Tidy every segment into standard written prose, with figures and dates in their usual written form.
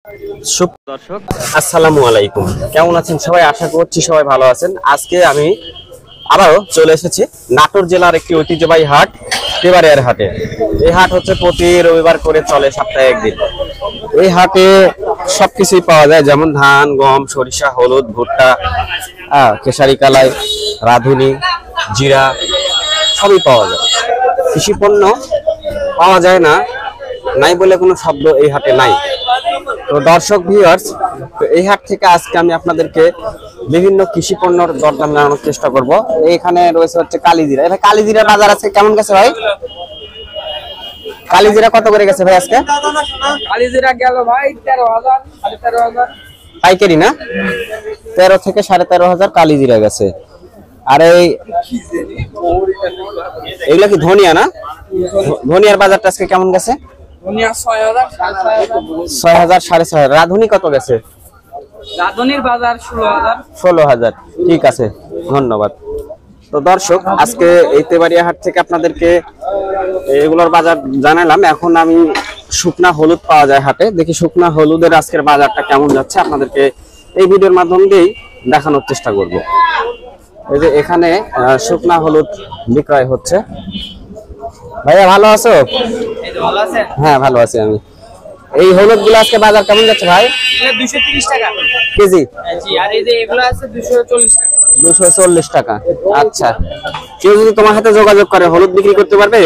দর্শক আসসালামু আলাইকুম, কেমন আছেন সবাই? আশা করছি সবাই ভালো আছেন। আজকে আমি আবারও চলে এসেছি নাটোর জেলার একটি ঐতিহ্যবাহী হাট, তেবাড়িয়ার হাটে। এই হাট হচ্ছে প্রতি রবিবার করে চলে, সপ্তাহে একদিন। এই হাটে সবকিছুই পাওয়া যায়, যেমন ধান, গম, সরিষা, হলুদ, ভুট্টা, খেসারি কালাই, রাঁধুনি, জিরা সবই পাওয়া যায়। কৃষি পণ্য পাওয়া যায় না, নাই বলে কোনো শব্দ এই হাটে নাই। তো দর্শক ভিউয়ার্স, এই হাট থেকে আজকে আমি আপনাদেরকে বিভিন্ন কৃষি পণ্যের দরদাম জানানোর চেষ্টা করব। এখানে রয়েছে হচ্ছে কালিজিরা। এটা কালিজিরা বাজার আছে কেমন গেছে ভাই? কালিজিরা কত করে গেছে ভাই আজকে? কালিজিরা গেল ভাই 13,000 13,500 পাইকারি না? 13 থেকে 13,500 কালিজিরা গেছে। আর এইগুলা কি ধনিয়া না? ধনিয়ার বাজারটা আজকে কেমন গেছে? ধনিয়া 6,000 6,000 6,500। রাঁধুনি কত গেছে? রাঁধুনির বাজার 16,000 16,000। ঠিক আছে, ধন্যবাদ। তো দর্শক, আজকে এই তেবাড়িয়া হাট থেকে আপনাদেরকে এগুলোর বাজার জানালাম। এখন আমি শুকনা হলুদ পাওয়া যায় হাটে, দেখি শুকনা হলুদের আজকের বাজারটা কেমন যাচ্ছে আপনাদেরকে এই ভিডিওর মাধ্যম দিয়েই দেখানোর চেষ্টা করব। এই যে এখানে শুকনা হলুদ বিক্রয় হচ্ছে। ভাইয়া ভালো আছো? এই তো ভালো আছে। হ্যাঁ ভালো আছি আমি। এই হলুদ গুলো আজকে বাজার কেমন যাচ্ছে ভাই? এটা 230 টাকা কেজি। জি, আর এই যে এগুলো আছে 240 টাকা। 240 টাকা। আচ্ছা, কেউ যদি তোমার সাথে যোগাযোগ করে হলুদ বিক্রি করতে পারবে?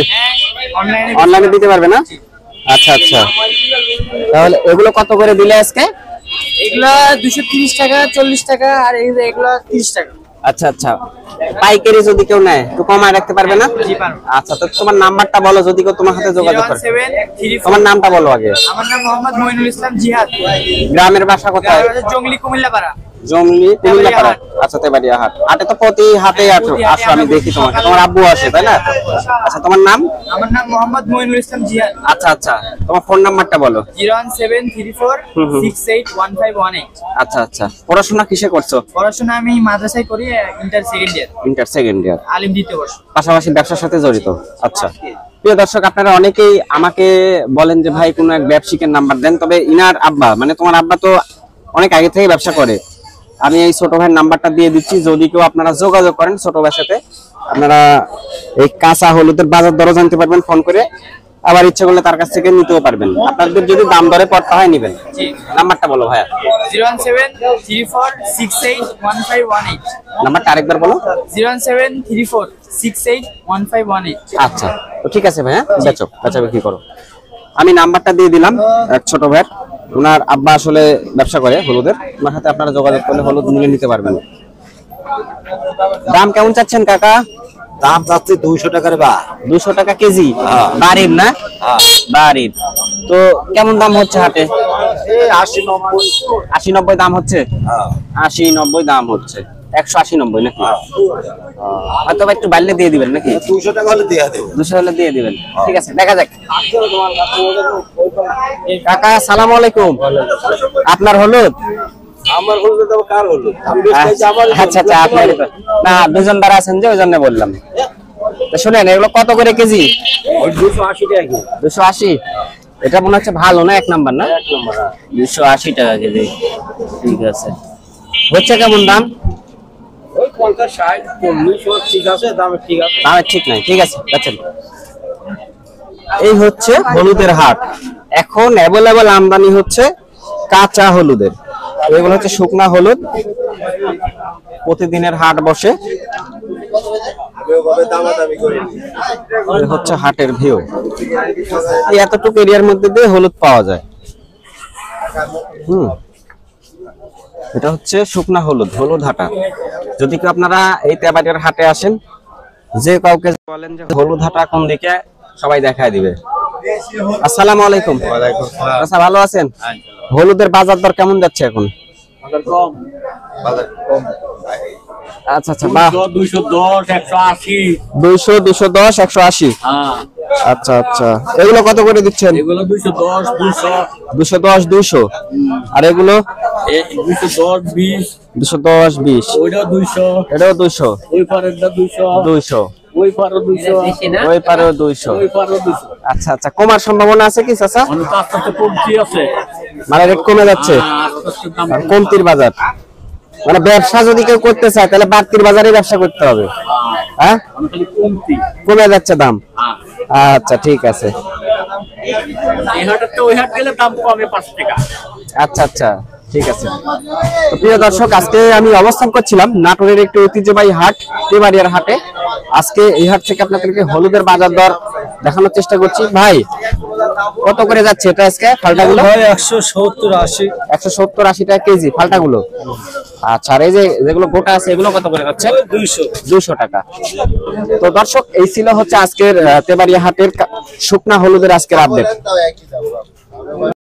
অনলাইনে দিতে পারবে না? আচ্ছা আচ্ছা, তাহলে এগুলো কত করে দিলে আজকে? এগুলো 230 টাকা, 40 টাকা, আর এই যে এগুলো 30 টাকা। আচ্ছা আচ্ছা, পাইকারি যদি কেউ নেয় একটু কমায় রাখতে পারবে না? জি পারবো। আচ্ছা, তো তোমার নাম্বারটা বলো যদি কেউ তোমার সাথে যোগাযোগ করে। 01734। তোমার নামটা বলো আগে। আমার নাম মোহাম্মদ মইনুল ইসলাম জিহাদ। গ্রামের বাসা কোথায়? জঙ্গলি কুমিল্লাপাড়া। জঙ্গলি কুমিল্লাপাড়া। আচ্ছা, তেবাড়িয়া হাট। হাটে তো প্রতি হাটে আসো, আমি দেখি তোমাকে। তোমার আব্বু আসে তাই না? আচ্ছা, তোমার নাম? আমার নাম মোহাম্মদ মইনুল ইসলাম জিহাদ। আচ্ছা আচ্ছা, তোমার ফোন নাম্বারটা বলো। 01734681518। আচ্ছা আচ্ছা, পড়াশোনা কিসে করছো? পড়াশোনা আমি মাদ্রাসায় করি, inter second year. Inter second year. আলিম দ্বিতীয় বর্ষ। পাশাপাশি ব্যবসার সাথে জড়িত। আচ্ছা, প্রিয় দর্শক, আপনারা অনেকেই আমাকে বলেন যে ভাই কোনো এক ব্যবসায়িকের নাম্বার দেন। তবে ইনার আব্বা, মানে তোমার আব্বা তো অনেক আগে থেকে ব্যবসা করে। আমি এই ছোট ভাইয়ের নাম্বারটা দিয়ে দিচ্ছি, যদি কেউ আপনারা যোগাযোগ করেন ছোট ভাইয়ের সাথে, আপনারা এই কাঁচা হলুদের বাজার দরও জানতে পারবেন ফোন করে, আবার ইচ্ছে করলে তার কাছ থেকে নিতেও পারবেন। আপনাদের যদি দাম দরে পড়তে হয় নিবেন। নাম্বারটা বলো ভাইয়া। 01734681518। নাম্বারটা আরেকবার বলো। 01734681518। আচ্ছা, তো ঠিক আছে ভাইয়া, বেচা বিক্রি করো। আমি নাম্বারটা দিয়ে দিলাম এক ছোট ভাইয়ের। ওনার আব্বা আসলে ব্যবসা করে হলুদের, ওনার সাথে আপনারা যোগাযোগ করলে হলুদ নিয়ে নিতে পারবেন। দাম কেমন চাচ্ছেন কাকা? দাম চাচ্ছি 200 টাকার বা 200 টাকা কেজি। বাড়ির না? বাড়ির। তো কেমন দাম হচ্ছে হাটে? 80-90 দাম হচ্ছে। 80-90 দাম হচ্ছে। 180-90 নাকি? হয়তো একটু বাড়লে দিয়ে দিবেন নাকি? 200 টাকা হলে দিয়ে দেব। 200 হলে দিয়ে দিবেন। ঠিক আছে, দেখা যাক। কাকা সালাম আলাইকুম। আপনার হলুদ? আমার হলুদ দাও, কার হলুদ? আচ্ছা আচ্ছা, আপনার না, দুজন বার আছেন যে ওই জন্য বললাম। তো শুনেন, এগুলো কত করে কেজি? 280 টাকা কেজি। 280। এটা মনে হচ্ছে ভালো না, এক নাম্বার না? 280 টাকা কেজি। ঠিক আছে, হচ্ছে কেমন দাম? ওই 50 60 40 ঠিক আছে, দাম ঠিক আছে। দামের ঠিক নাই। ঠিক আছে, আচ্ছা। এই হচ্ছে হলুদের হাট। এখন অ্যাভেলেবল আমদানি হচ্ছে কাঁচা হলুদের। এগুলো হচ্ছে শুকনা হলুদ। প্রতিদিনের হাট বসে। এই হচ্ছে হাটের ভিউ। এই এতটুকু এরিয়ার মধ্যে দিয়ে হলুদ পাওয়া যায়। এটা হচ্ছে শুকনা হলুদ, হলুদ হাটা। যদি কেউ আপনারা এই তেবাড়িয়ার হাটে আসেন, যে কাউকে বলেন যে হলুদ হাটা কোন দিকে, সবাই দেখায় দিবে। আসসালামু আলাইকুম। ওয়ালাইকুম আসসালাম। আচ্ছা, ভালো আছেন? হলুদের বাজার দর কেমন যাচ্ছে এখন? বাজার কম। আচ্ছা আচ্ছা, বাহ। 210 180। 210 180। হ্যাঁ। আচ্ছা আচ্ছা, এগুলো কত করে দিচ্ছেন? এগুলো 210 200। 210 200। আর এগুলো 210 20। 210 20। ওইটা 200। এটাও 200। ওই পারেরটা 200। 200। ওই পারো 200। ওই পারেও 200। ওই পারো 200। আচ্ছা আচ্ছা, কমার সম্ভাবনা আছে কি চাচা? মানে 500 কমতি আছে। মানে রেট কমে যাচ্ছে, আর কমতির বাজার। মানে ব্যবসা যদি কেউ করতে চায় তাহলে বাড়তির বাজারে ব্যবসা করতে হবে। হ্যাঁ, কমে যাচ্ছে দাম। আচ্ছা ঠিক আছে। আচ্ছা আচ্ছা ঠিক আছে। তো প্রিয় দর্শক, আজকে আমি অবস্থান করছিলাম নাটোরের একটি ঐতিহ্যবাহী হাট, তেবাড়িয়ার হাটে। আজকে এই হাট থেকে আপনাদেরকে হলুদের বাজার দর দেখানোর চেষ্টা করছি। ভাই, কত করে যাচ্ছে এটা আজকে ফালটাগুলো? 170-80। 170-80 টাকা কেজি ফালটাগুলো। আচ্ছা, আর এই যে যেগুলো গোটা আছে এগুলো কত করে যাচ্ছে? 200 টাকা। তো দর্শক, এই ছিল হচ্ছে আজকের তেবাড়িয়া হাটের শুকনা হলুদের আজকের আপডেট।